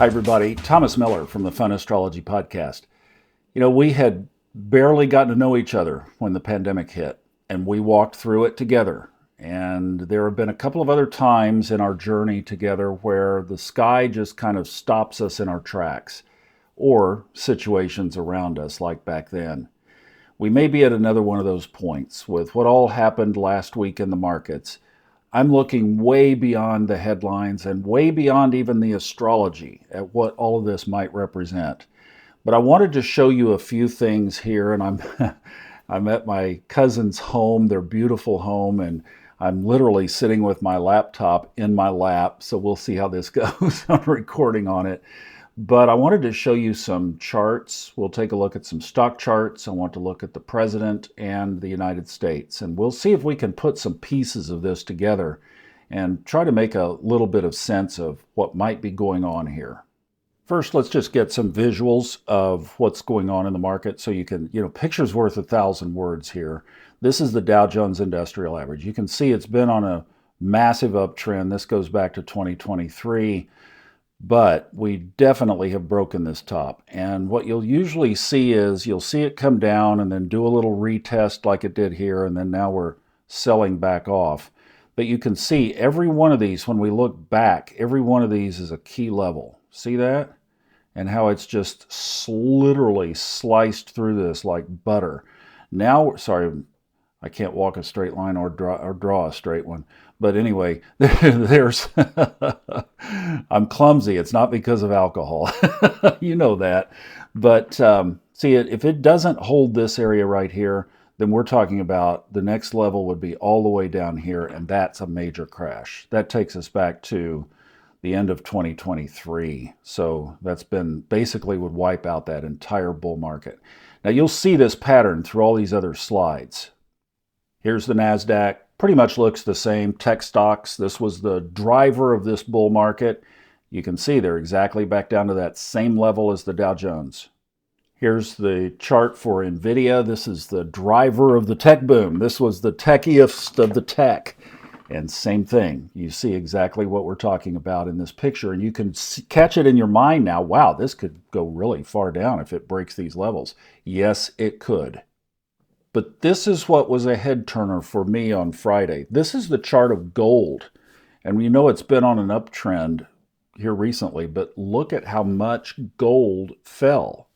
Hi, everybody. Thomas Miller from the Fun Astrology Podcast. We had barely gotten to know each other when the pandemic hit, and we walked through it together. And there have been a couple of other times in our journey together where the sky just kind of stops us in our tracks, or situations around us like back then. We may be at another one of those points with what all happened last week in the markets. I'm looking way beyond the headlines and way beyond even the astrology at what all of this might represent. But I wanted to show you a few things here, and I'm at my cousin's home, their beautiful home, and I'm literally sitting with my laptop in my lap, so we'll see how this goes. I'm recording on it. But I wanted to show you some charts. We'll take a look at some stock charts. I want to look at the president and the United States. And we'll see if we can put some pieces of this together and try to make a little bit of sense of what might be going on here. First, let's just get some visuals of what's going on in the market so you can, picture's worth 1,000 words here. This is the Dow Jones Industrial Average. You can see it's been on a massive uptrend. This goes back to 2023. But we definitely have broken this top. And what you'll usually see is you'll see it come down and then do a little retest like it did here, and then now we're selling back off. But you can see every one of these, when we look back, every one of these is a key level. See that? And how it's just literally sliced through this like butter. Now, sorry, I can't walk a straight line or draw a straight one. But anyway, there's, I'm clumsy. It's not because of alcohol. You know that. But see, if it doesn't hold this area right here, then we're talking about the next level would be all the way down here, and that's a major crash. That takes us back to the end of 2023. So that's been basically would wipe out that entire bull market. Now you'll see this pattern through all these other slides. Here's the NASDAQ. Pretty much looks the same. Tech stocks, this was the driver of this bull market. You can see they're exactly back down to that same level as the Dow Jones. Here's the chart for NVIDIA. This is the driver of the tech boom. This was the techiest of the tech. And same thing. You see exactly what we're talking about in this picture. And you can catch it in your mind now. Wow, this could go really far down if it breaks these levels. Yes, it could. But this is what was a head turner for me on Friday. This is the chart of gold. And it's been on an uptrend here recently, but look at how much gold fell.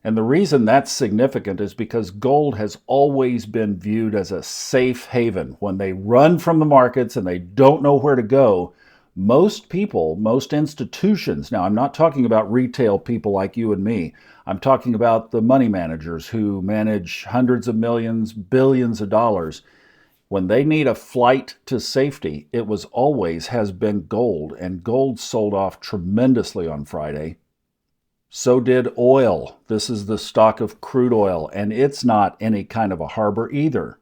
And the reason that's significant is because gold has always been viewed as a safe haven. When they run from the markets and they don't know where to go, most people, most institutions, now I'm not talking about retail people like you and me, I'm talking about the money managers who manage hundreds of millions, billions of dollars. When they need a flight to safety, it has been gold, and gold sold off tremendously on Friday. So did oil. This is the stock of crude oil, and it's not any kind of a harbor either.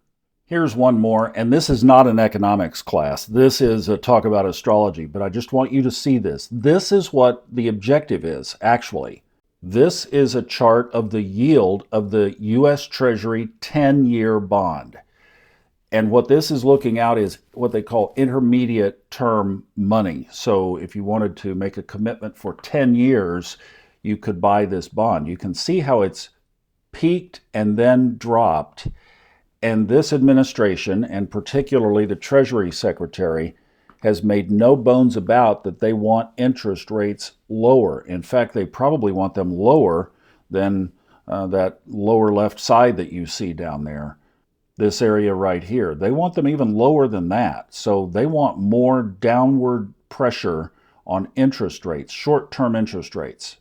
Here's one more, and this is not an economics class. This is a talk about astrology, but I just want you to see this. This is what the objective is, actually. This is a chart of the yield of the U.S. Treasury 10-year bond. And what this is looking out is what they call intermediate term money. So if you wanted to make a commitment for 10 years, you could buy this bond. You can see how it's peaked and then dropped. And this administration, and particularly the Treasury Secretary, has made no bones about that they want interest rates lower. In fact, they probably want them lower than that lower left side that you see down there. This area right here. They want them even lower than that. So they want more downward pressure on interest rates, short-term interest rates.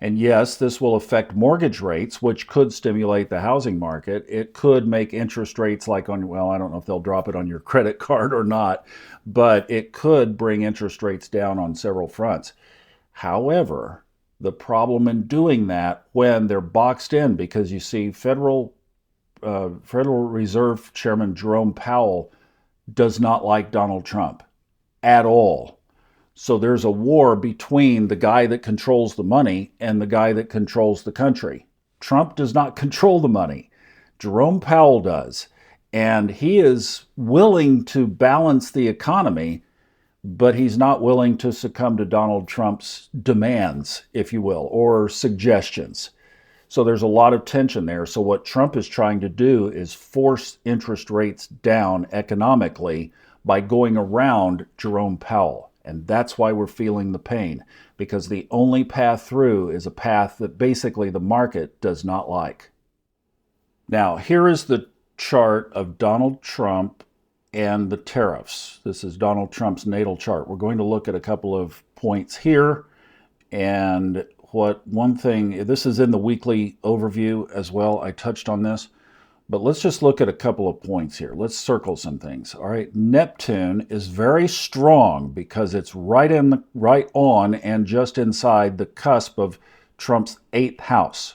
And yes, this will affect mortgage rates, which could stimulate the housing market. It could make interest rates I don't know if they'll drop it on your credit card or not, but it could bring interest rates down on several fronts. However, the problem in doing that when they're boxed in, because you see Federal Reserve Chairman Jerome Powell does not like Donald Trump at all. So there's a war between the guy that controls the money and the guy that controls the country. Trump does not control the money. Jerome Powell does. And he is willing to balance the economy, but he's not willing to succumb to Donald Trump's demands, if you will, or suggestions. So there's a lot of tension there. So what Trump is trying to do is force interest rates down economically by going around Jerome Powell. And that's why we're feeling the pain, because the only path through is a path that basically the market does not like. Now, here is the chart of Donald Trump and the tariffs. This is Donald Trump's natal chart. We're going to look at a couple of points here. And one thing, this is in the weekly overview as well. I touched on this, but let's just look at a couple of points here. Let's circle some things. All right, Neptune is very strong because it's right on and just inside the cusp of Trump's 8th house.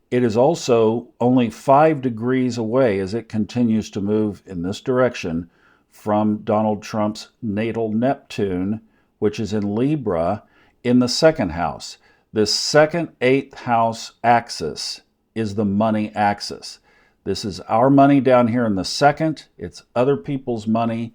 It is also only 5 degrees away as it continues to move in this direction from Donald Trump's natal Neptune, which is in Libra, in the 2nd house. This second 8th house axis is the money axis. This is our money down here in the 2nd. It's other people's money.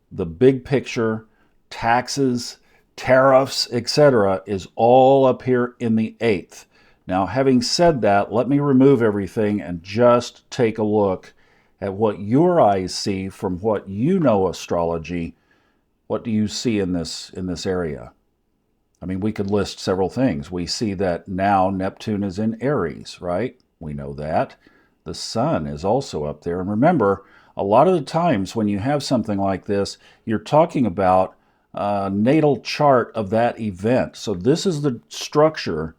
The big picture, taxes, tariffs, etc., is all up here in the 8th. Now, having said that, let me remove everything and just take a look at what your eyes see from what you know astrology. What do you see in this area? I mean, we could list several things. We see that now Neptune is in Aries, right? We know that. The sun is also up there. And remember, a lot of the times when you have something like this, you're talking about a natal chart of that event. So this is the structure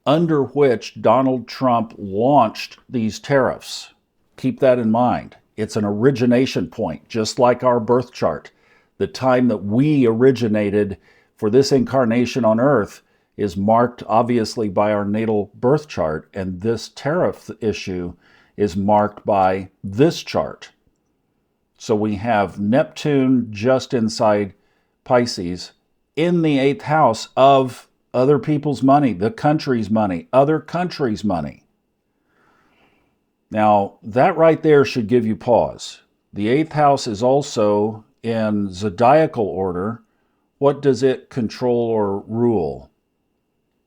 under which Donald Trump launched these tariffs. Keep that in mind. It's an origination point, just like our birth chart. The time that we originated for this incarnation on Earth is marked obviously by our natal birth chart, and this tariff issue is marked by this chart. So we have Neptune just inside Pisces in the 8th house of other people's money, the country's money, other countries' money. Now, that right there should give you pause. The 8th house is also in zodiacal order. What does it control or rule?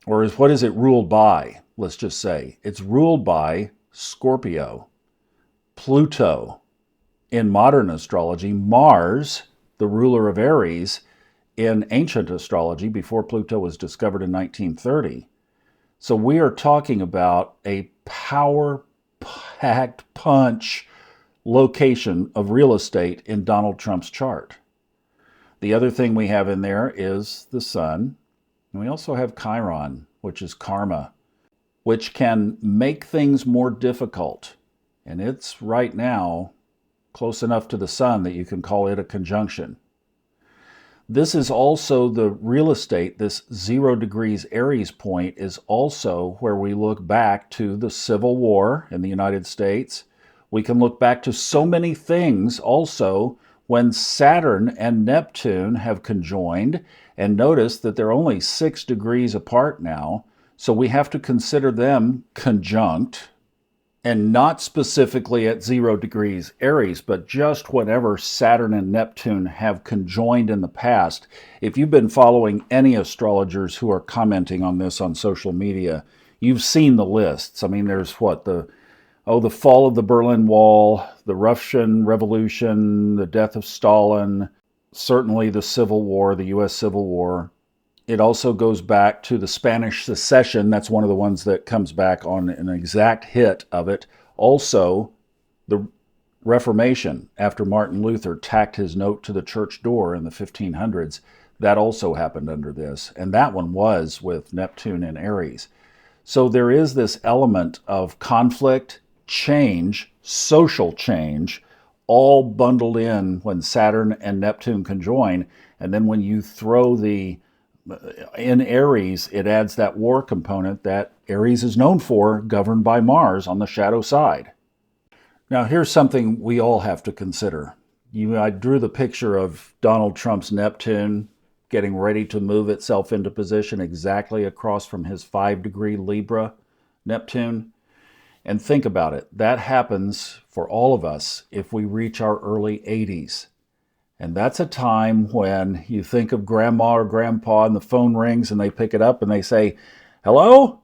Or what is it ruled by? Let's just say it's ruled by Scorpio, Pluto. In modern astrology, Mars, the ruler of Aries, in ancient astrology before Pluto was discovered in 1930. So we are talking about a power-packed punch location of real estate in Donald Trump's chart. The other thing we have in there is the sun. And we also have Chiron, which is karma, which can make things more difficult. And it's right now close enough to the sun that you can call it a conjunction. This is also the real estate, this 0 degrees Aries point is also where we look back to the Civil War in the United States. We can look back to so many things also when Saturn and Neptune have conjoined, and notice that they're only 6 degrees apart now, so we have to consider them conjunct, and not specifically at 0 degrees Aries, but just whenever Saturn and Neptune have conjoined in the past. If you've been following any astrologers who are commenting on this on social media, you've seen the lists. I mean, there's the fall of the Berlin Wall, the Russian Revolution, the death of Stalin, certainly the Civil War, the U.S. Civil War. It also goes back to the Spanish Secession. That's one of the ones that comes back on an exact hit of it. Also, the Reformation, after Martin Luther tacked his note to the church door in the 1500s. That also happened under this. And that one was with Neptune and Aries. So there is this element of conflict, change, social change, all bundled in when Saturn and Neptune conjoin. And then when you throw in Aries, it adds that war component that Aries is known for, governed by Mars on the shadow side. Now, here's something we all have to consider. I drew the picture of Donald Trump's Neptune getting ready to move itself into position exactly across from his 5-degree Libra Neptune. And think about it. That happens for all of us if we reach our early 80s. And that's a time when you think of grandma or grandpa and the phone rings and they pick it up and they say, hello?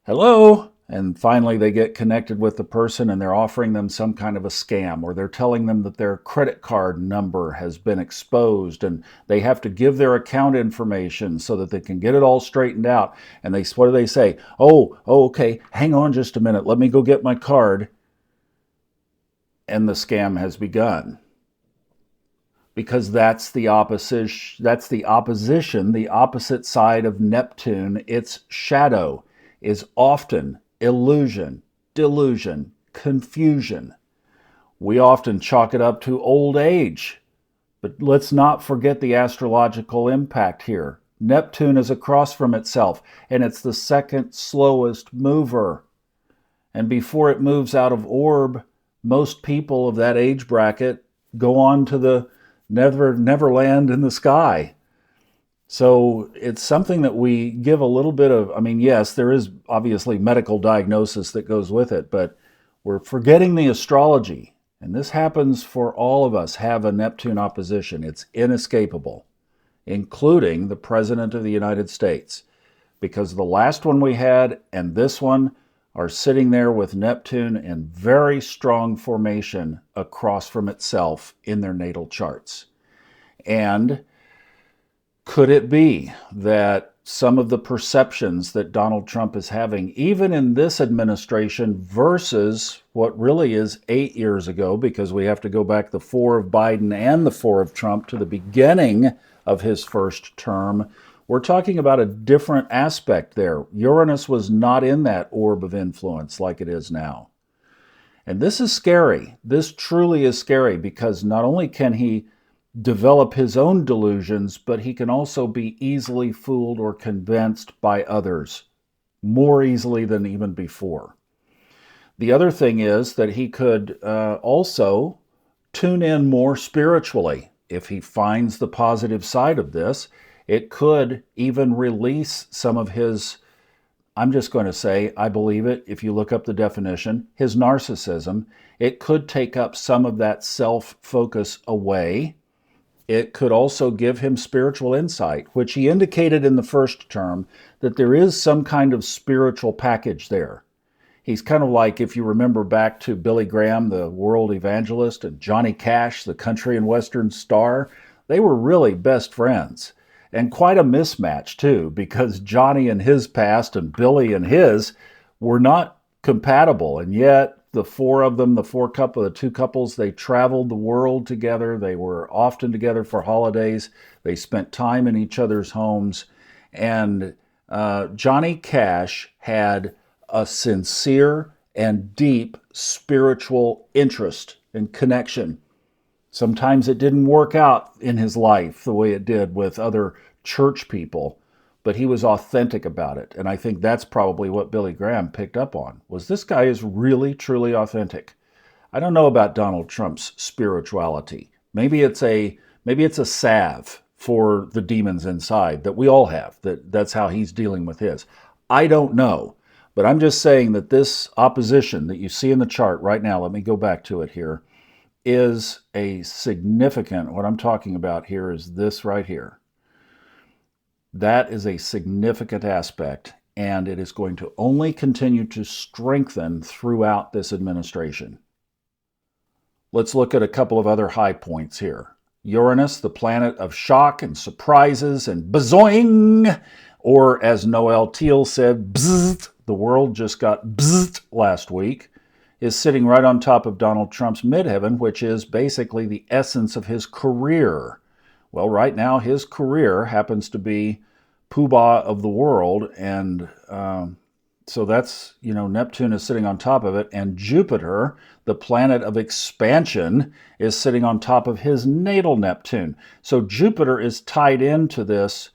Hello? And finally they get connected with the person and they're offering them some kind of a scam, or they're telling them that their credit card number has been exposed and they have to give their account information so that they can get it all straightened out. And what do they say? Okay, hang on just a minute. Let me go get my card. And the scam has begun. Because that's the opposition, the opposite side of Neptune. Its shadow is often illusion, delusion, confusion. We often chalk it up to old age, but let's not forget the astrological impact here. Neptune is across from itself, and it's the second slowest mover. And before it moves out of orb, most people of that age bracket go on to the Neverland in the sky. So it's something that we give a little bit of, yes, there is obviously medical diagnosis that goes with it, but we're forgetting the astrology. And this happens for all of us have a Neptune opposition. It's inescapable, including the President of the United States, because the last one we had and this one are sitting there with Neptune in very strong formation across from itself in their natal charts. And could it be that some of the perceptions that Donald Trump is having, even in this administration versus what really is 8 years ago, because we have to go back the 4 of Biden and the 4 of Trump to the beginning of his first term, we're talking about a different aspect there. Uranus was not in that orb of influence like it is now. And this is scary. This truly is scary, because not only can he develop his own delusions, but he can also be easily fooled or convinced by others, more easily than even before. The other thing is that he could also tune in more spiritually. If he finds the positive side of this, it could even release some of his, I'm just going to say, I believe it, if you look up the definition, his narcissism. It could take up some of that self-focus away. It could also give him spiritual insight, which he indicated in the first term that there is some kind of spiritual package there. He's kind of like, if you remember back to Billy Graham, the world evangelist, and Johnny Cash, the country and western star, they were really best friends. And quite a mismatch, too, because Johnny and his past and Billy and his were not compatible. And yet, the 4 of them, the 2 couples, they traveled the world together. They were often together for holidays. They spent time in each other's homes. And Johnny Cash had a sincere and deep spiritual interest and connection. Sometimes it didn't work out in his life the way it did with other church people, but he was authentic about it. And I think that's probably what Billy Graham picked up on, was this guy is really, truly authentic. I don't know about Donald Trump's spirituality. Maybe it's a salve for the demons inside that we all have. That's how he's dealing with his. I don't know, but I'm just saying that this opposition that you see in the chart right now, let me go back to it here, is a significant, what I'm talking about here is this right here. That is a significant aspect, and it is going to only continue to strengthen throughout this administration. Let's look at a couple of other high points here. Uranus, the planet of shock and surprises and bazoing, or as Noel Teal said, bzzzt, the world just got bzzzt last week, is sitting right on top of Donald Trump's midheaven, which is basically the essence of his career. Well, right now his career happens to be poobah of the world, and so that's, Neptune is sitting on top of it, and Jupiter, the planet of expansion, is sitting on top of his natal Neptune. So Jupiter is tied into this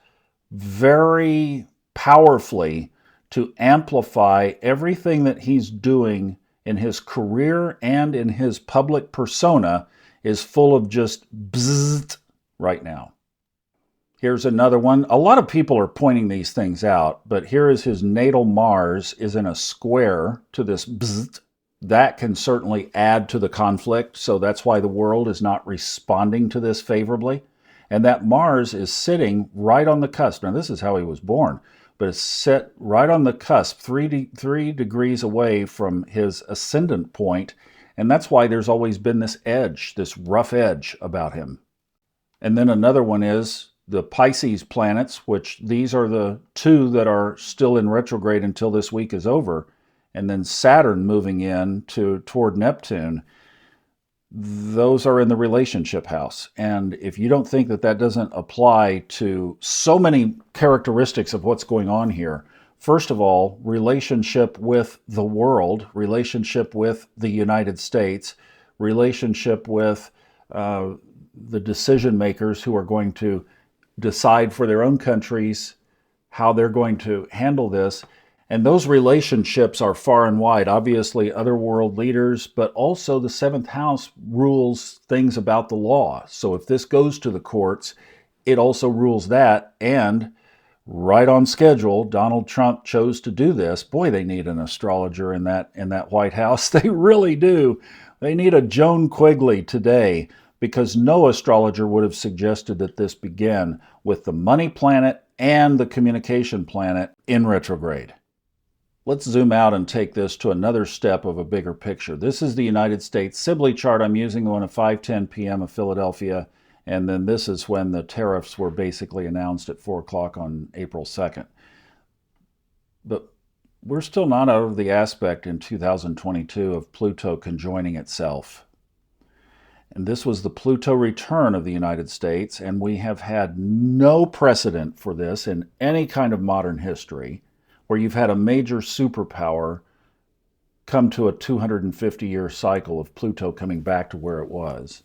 very powerfully to amplify everything that he's doing in his career and in his public persona is full of just bzzzt right now. Here's another one. A lot of people are pointing these things out, but here is his natal Mars is in a square to this bzzzt, that can certainly add to the conflict. So that's why the world is not responding to this favorably. And that Mars is sitting right on the cusp. Now, this is how he was born, but it's set right on the cusp, 3 degrees away from his ascendant point. And that's why there's always been this edge, this rough edge about him. And then another one is the Pisces planets, which these are the two that are still in retrograde until this week is over. And then Saturn moving in toward Neptune. Those are in the relationship house. And if you don't think that that doesn't apply to so many characteristics of what's going on here, first of all, relationship with the world, relationship with the United States, relationship with the decision makers who are going to decide for their own countries how they're going to handle this. And those relationships are far and wide. Obviously, other world leaders, but also the seventh house rules things about the law. So if this goes to the courts, it also rules that. And right on schedule, Donald Trump chose to do this. Boy, they need an astrologer in that White House. They really do. They need a Joan Quigley today, because no astrologer would have suggested that this begin with the money planet and the communication planet in retrograde. Let's zoom out and take this to another step of a bigger picture. This is the United States Sibley chart. I'm using the one at 5:10 p.m. of Philadelphia. And then this is when the tariffs were basically announced at 4 o'clock on April 2nd. But we're still not out of the aspect in 2022 of Pluto conjoining itself. And this was the Pluto return of the United States, and we have had no precedent for this in any kind of modern history, where you've had a major superpower come to a 250-year cycle of Pluto coming back to where it was.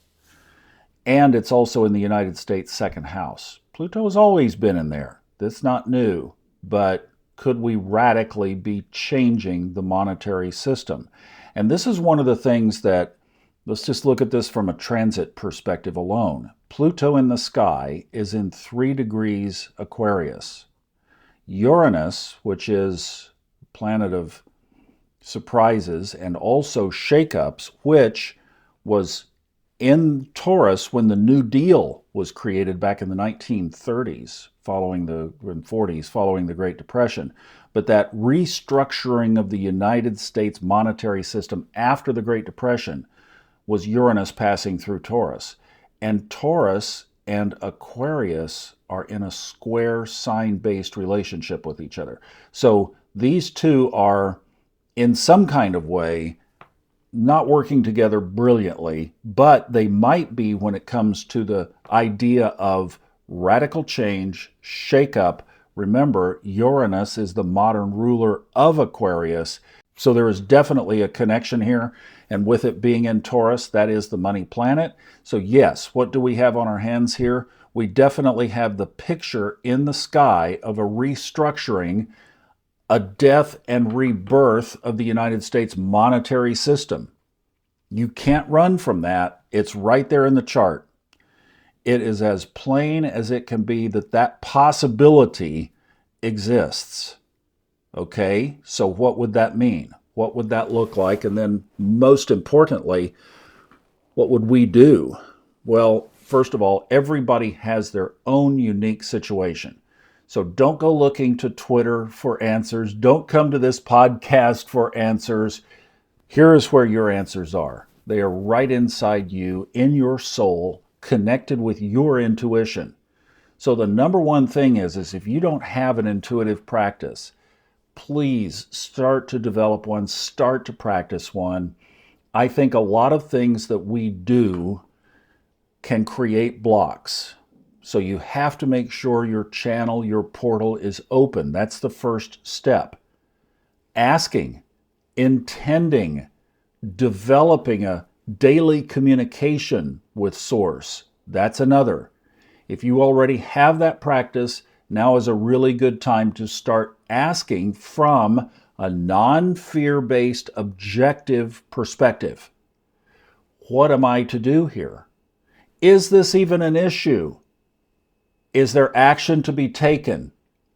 And it's also in the United States' second house. Pluto has always been in there. That's not new. But could we radically be changing the monetary system? And this is one of the things that, let's just look at this from a transit perspective alone. Pluto in the sky is in 3 degrees Aquarius. Uranus, which is a planet of surprises and also shakeups, which was in Taurus when the New Deal was created back in the 1930s, following the 40s, following the Great Depression. But that restructuring of the United States monetary system after the Great Depression was Uranus passing through Taurus. And Taurus and Aquarius are in a square sign-based relationship with each other. So these two are, in some kind of way, not working together brilliantly, but they might be when it comes to the idea of radical change, shake-up. Remember, Uranus is the modern ruler of Aquarius, so there is definitely a connection here. And with it being in Taurus, that is the money planet. So yes, what do we have on our hands here? We definitely have the picture in the sky of a restructuring, a death and rebirth of the United States monetary system. You can't run from that. It's right there in the chart. It is as plain as it can be that that possibility exists. Okay, so what would that mean? What would that look like? And then most importantly, what would we do? Well, first of all, everybody has their own unique situation. So don't go looking to Twitter for answers. Don't come to this podcast for answers. Here is where your answers are. They are right inside you, in your soul, connected with your intuition. So the number one thing is if you don't have an intuitive practice, please start to develop one, start to practice one. I think a lot of things that we do can create blocks. So you have to make sure your channel, your portal is open. That's the first step. Asking, intending, developing a daily communication with Source. That's another. If you already have that practice, now is a really good time to start asking from a non-fear-based, objective perspective. What am I to do here? Is this even an issue? Is there action to be taken?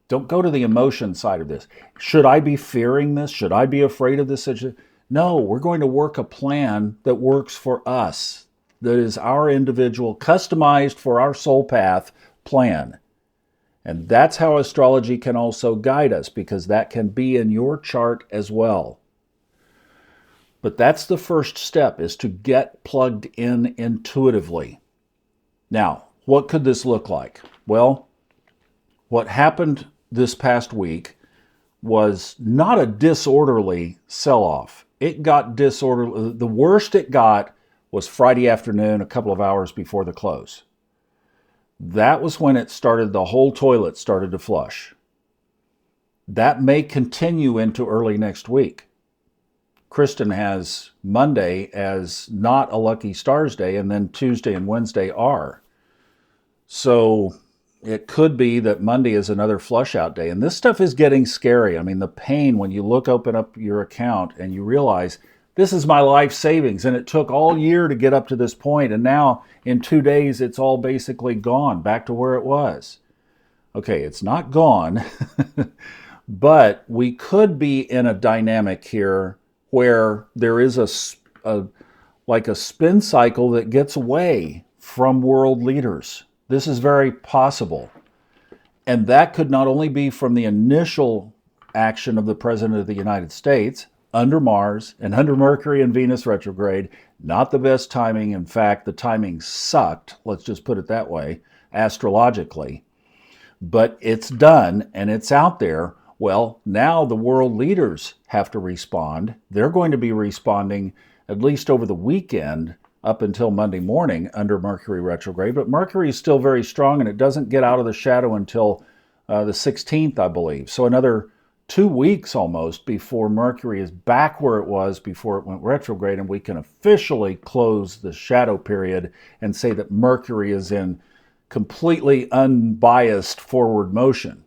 Don't go to the emotion side of this. Should I be fearing this? Should I be afraid of this situation? No, we're going to work a plan that works for us, that is our individual, customized for our soul path plan. And that's how astrology can also guide us, because that can be in your chart as well. But that's the first step, is to get plugged in intuitively. Now, what could this look like? Well, what happened this past week was not a disorderly sell-off. It got disorderly. The worst it got was Friday afternoon, a couple of hours before the close. That was when it started, the whole toilet started to flush. That may continue into early next week. Kristin has Monday as not a lucky stars day, and then Tuesday and Wednesday are. So it could be that Monday is another flush out day. And this stuff is getting scary. I mean, the pain when you open up your account and you realize this is my life savings, and it took all year to get up to this point, and now in 2 days it's all basically gone, back to where it was. Okay, it's not gone, but we could be in a dynamic here where there is a spin cycle that gets away from world leaders. This is very possible. And that could not only be from the initial action of the President of the United States under Mars and under Mercury and Venus retrograde, not the best timing. In fact, the timing sucked, let's just put it that way, astrologically. But it's done and it's out there. Well, now the world leaders have to respond. They're going to be responding at least over the weekend up until Monday morning under Mercury retrograde. But Mercury is still very strong, and it doesn't get out of the shadow until the 16th, I believe. So another 2 weeks almost before Mercury is back where it was before it went retrograde, and we can officially close the shadow period and say that Mercury is in completely unbiased forward motion.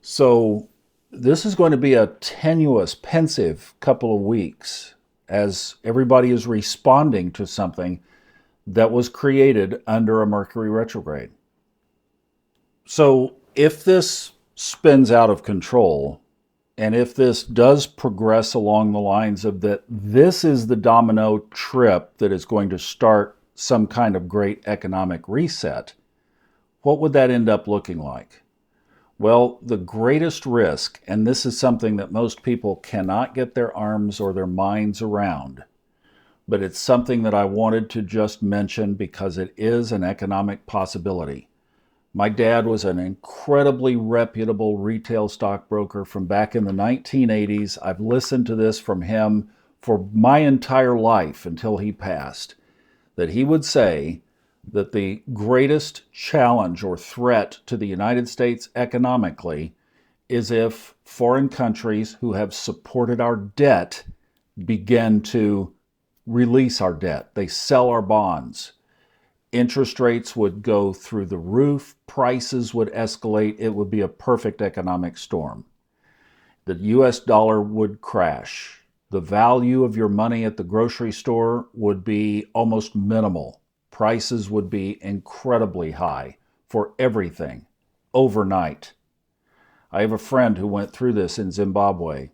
So this is going to be a tenuous, pensive couple of weeks as everybody is responding to something that was created under a Mercury retrograde. So if this spins out of control, and if this does progress along the lines of that this is the domino trip that is going to start some kind of great economic reset, what would that end up looking like? Well, the greatest risk, and this is something that most people cannot get their arms or their minds around, but it's something that I wanted to just mention because it is an economic possibility. My dad was an incredibly reputable retail stockbroker from back in the 1980s. I've listened to this from him for my entire life until he passed, that he would say that the greatest challenge or threat to the United States economically is if foreign countries who have supported our debt begin to release our debt. They sell our bonds. Interest rates would go through the roof. Prices would escalate. It would be a perfect economic storm. The US dollar would crash. The value of your money at the grocery store would be almost minimal. Prices would be incredibly high for everything overnight. I have a friend who went through this in Zimbabwe,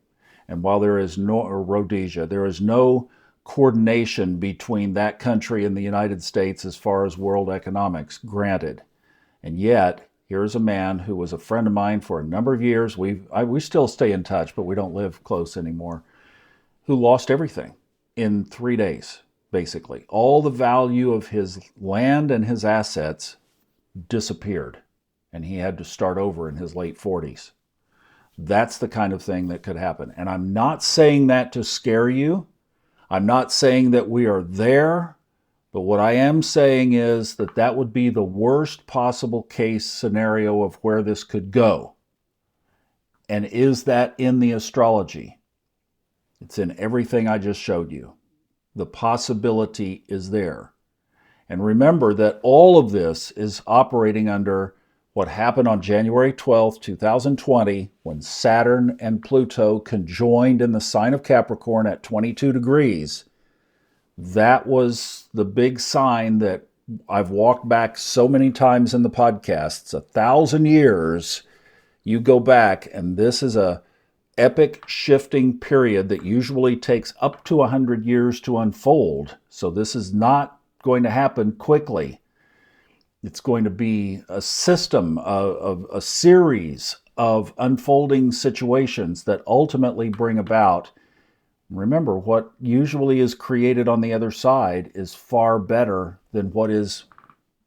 and while there is no, or Rhodesia, there is no coordination between that country and the United States as far as world economics, granted. And yet, here's a man who was a friend of mine for a number of years. We still stay in touch, but we don't live close anymore, who lost everything in 3 days. Basically, all the value of his land and his assets disappeared, and he had to start over in his late 40s. That's the kind of thing that could happen. And I'm not saying that to scare you. I'm not saying that we are there, but what I am saying is that that would be the worst possible case scenario of where this could go. And is that in the astrology? It's in everything I just showed you. The possibility is there. And remember that all of this is operating under what happened on January 12th, 2020, when Saturn and Pluto conjoined in the sign of Capricorn at 22 degrees. That was the big sign that I've walked back so many times in the podcasts, 1,000 years. You go back, and this is a epic shifting period that usually takes up to 100 years to unfold. So this is not going to happen quickly. It's going to be a system of a series of unfolding situations that ultimately bring about. Remember, what usually is created on the other side is far better than what is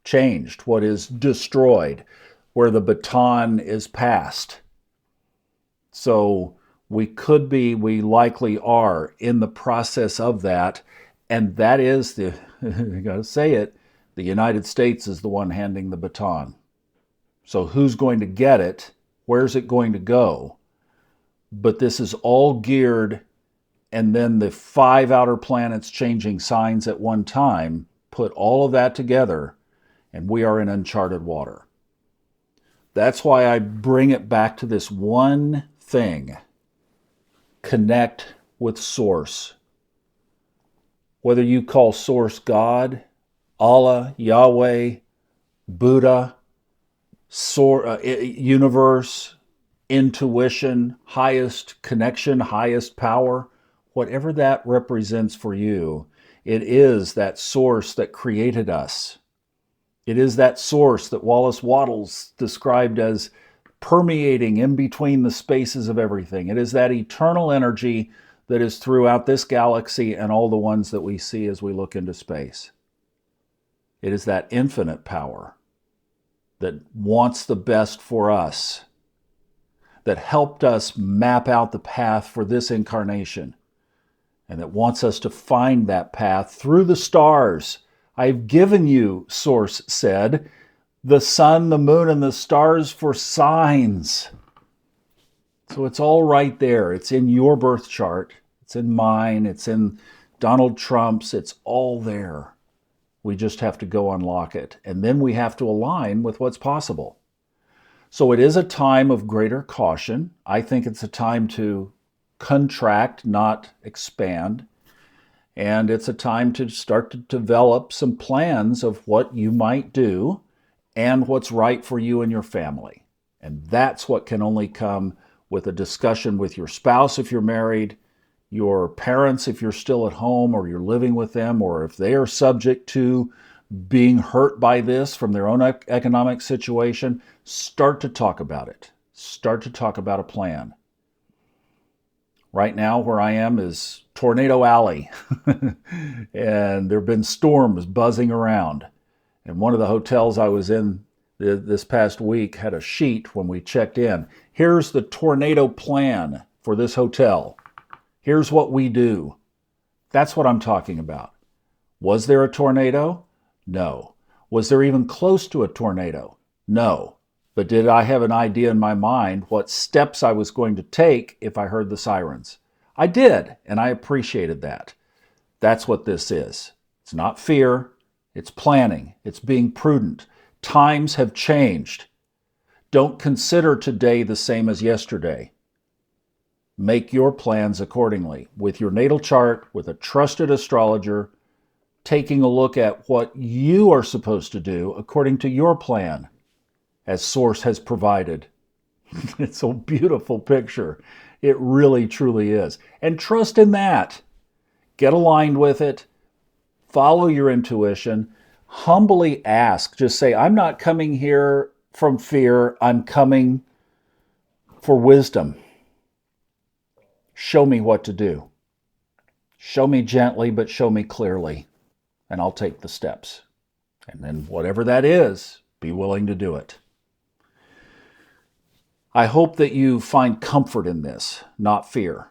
changed, what is destroyed, where the baton is passed. So we likely are in the process of that. And that is I got to say it, the United States is the one handing the baton. So who's going to get it? Where's it going to go? But this is all geared, and then the 5 outer planets changing signs at one time, put all of that together, and we are in uncharted water. That's why I bring it back to this one thing. Connect with Source. Whether you call Source God, Allah, Yahweh, Buddha, universe, intuition, highest connection, highest power, whatever that represents for you, it is that source that created us. It is that source that Wallace Wattles described as permeating in between the spaces of everything. It is that eternal energy that is throughout this galaxy and all the ones that we see as we look into space. It is that infinite power that wants the best for us, that helped us map out the path for this incarnation, and that wants us to find that path through the stars. I've given you, Source said, the sun, the moon, and the stars for signs. So it's all right there. It's in your birth chart. It's in mine. It's in Donald Trump's. It's all there. We just have to go unlock it. And then we have to align with what's possible. So it is a time of greater caution. I think it's a time to contract, not expand. And it's a time to start to develop some plans of what you might do and what's right for you and your family. And that's what can only come with a discussion with your spouse if you're married, your parents if you're still at home or you're living with them, or if they are subject to being hurt by this from their own economic situation. Start to talk about it. Start to talk about a plan. Right now, where I am is Tornado Alley, and there have been storms buzzing around. And one of the hotels I was in this past week had a sheet when we checked in. Here's the tornado plan for this hotel. Here's what we do. That's what I'm talking about. Was there a tornado? No. Was there even close to a tornado? No. But did I have an idea in my mind what steps I was going to take if I heard the sirens? I did, and I appreciated that. That's what this is. It's not fear. It's planning. It's being prudent. Times have changed. Don't consider today the same as yesterday. Make your plans accordingly with your natal chart, with a trusted astrologer, taking a look at what you are supposed to do according to your plan, as Source has provided. It's a beautiful picture. It really, truly is. And trust in that. Get aligned with it. Follow your intuition. Humbly ask. Just say, I'm not coming here from fear. I'm coming for wisdom. Show me what to do. Show me gently, but show me clearly. And I'll take the steps. And then whatever that is, be willing to do it. I hope that you find comfort in this, not fear.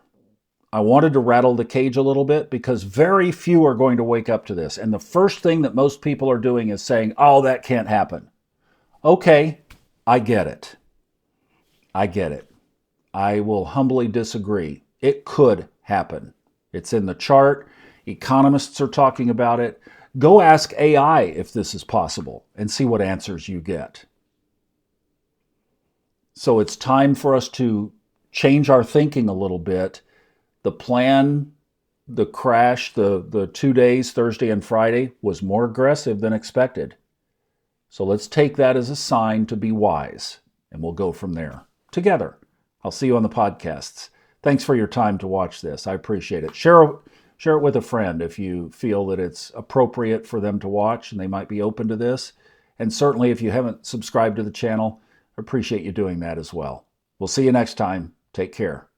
I wanted to rattle the cage a little bit because very few are going to wake up to this. And the first thing that most people are doing is saying, oh, that can't happen. Okay, I get it. I get it. I will humbly disagree. It could happen. It's in the chart. Economists are talking about it. Go ask AI if this is possible and see what answers you get. So it's time for us to change our thinking a little bit. The plan, the crash, the 2 days, Thursday and Friday, was more aggressive than expected. So let's take that as a sign to be wise, and we'll go from there together. I'll see you on the podcasts. Thanks for your time to watch this. I appreciate it. Share it with a friend if you feel that it's appropriate for them to watch and they might be open to this. And certainly if you haven't subscribed to the channel, I appreciate you doing that as well. We'll see you next time. Take care.